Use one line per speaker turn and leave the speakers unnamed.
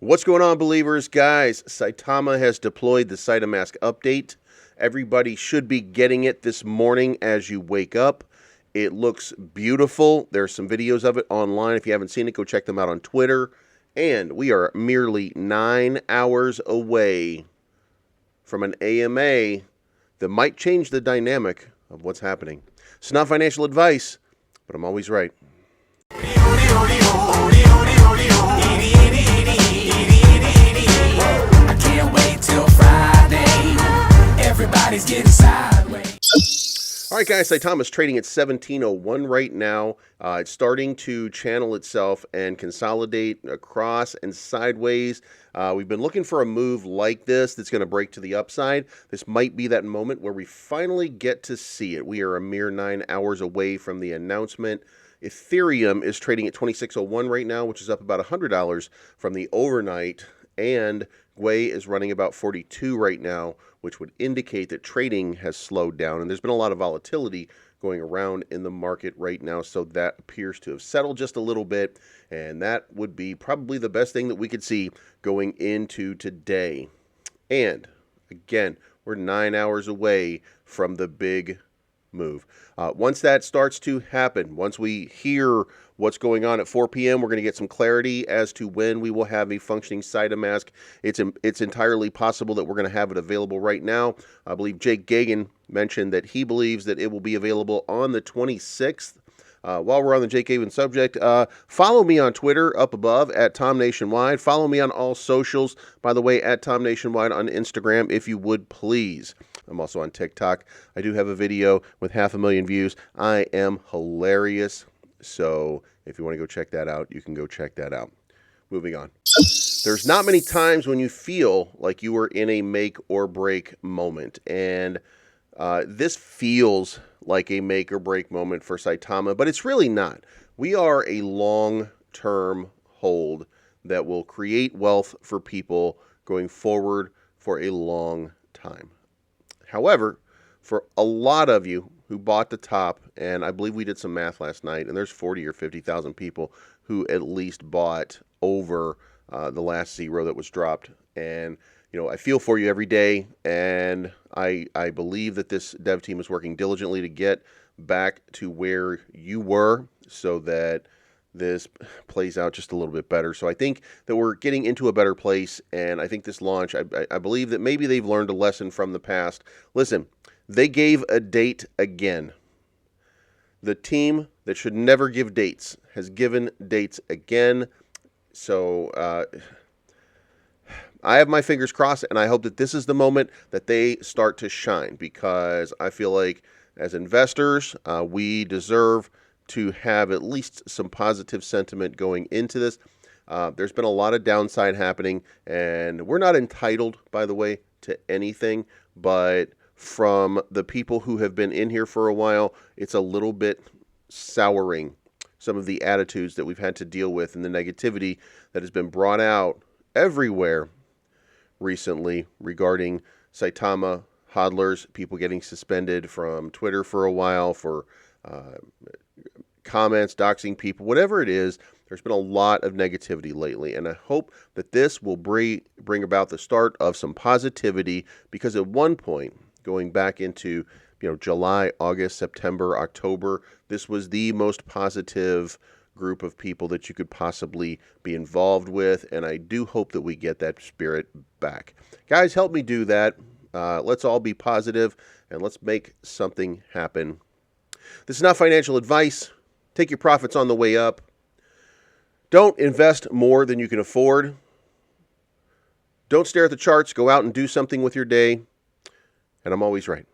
What's going on, believers? Guys, Saitama has deployed the Saitama update. Everybody should be getting it this morning as you wake up. It looks beautiful. There's some videos of it online. If you haven't seen it, go check them out on Twitter. And we are merely 9 hours away from an AMA that might change the dynamic of what's happening. It's not financial advice, but I'm always right.
I can't wait till Friday. Everybody's getting sideways.
All right, guys, Saitama's trading at 1701 right now. It's starting to channel itself and consolidate across and sideways. We've been looking for a move like this that's going to break to the upside. This might be that moment where we finally get to see it. We are a mere 9 hours away from the announcement. Ethereum is trading at 2601 right now, which is up about $100 from the overnight, and Gwei is running about 42 right now, which would indicate that trading has slowed down, and there's been a lot of volatility going around in the market right now, so that appears to have settled just a little bit, and that would be probably the best thing that we could see going into today. And again, we're 9 hours away from the big move. Once that starts to happen, once we hear what's going on at 4 p.m., we're going to get some clarity as to when we will have a functioning Saitama. It's entirely possible that we're going to have it available right now. I believe Jake Gagan mentioned that he believes that it will be available on the 26th. While we're on the Jake Gagan subject, follow me on Twitter up above at Tom Nationwide. Follow me on all socials, by the way, at Tom Nationwide on Instagram, if you would please. I'm also on TikTok. I do have a video with 500,000 views. I am hilarious. So if you want to go check that out, you can go check that out. Moving on. There's not many times when you feel like you are in a make or break moment. And this feels like a make or break moment for Saitama, but it's really not. We are a long-term hold that will create wealth for people going forward for a long time. However, for a lot of you who bought the top, and I believe we did some math last night, and there's 40 or 50,000 people who at least bought over the last zero that was dropped. And you know, I feel for you every day, and I believe that this dev team is working diligently to get back to where you were so that this plays out just a little bit better. So I think that we're getting into a better place, and I think this launch, I believe that maybe they've learned a lesson from the past. Listen, they gave a date again. The team that should never give dates has given dates again. So I have my fingers crossed, and I hope that this is the moment that they start to shine, because I feel like as investors, we deserve to have at least some positive sentiment going into this. There's been a lot of downside happening, and we're not entitled, by the way, to anything, but from the people who have been in here for a while, it's a little bit souring some of the attitudes that we've had to deal with and the negativity that has been brought out everywhere recently regarding Saitama hodlers, people getting suspended from Twitter for a while for comments, doxing people, whatever it is. There's been a lot of negativity lately, and I hope that this will bring about the start of some positivity, because at one point, going back into July, August, September, October, this was the most positive group of people that you could possibly be involved with, and I do hope that we get that spirit back. Guys, help me do that. Let's all be positive, and let's make something happen. This is not financial advice. Take your profits on the way up. Don't invest more than you can afford. Don't stare at the charts. Go out and do something with your day. And I'm always right.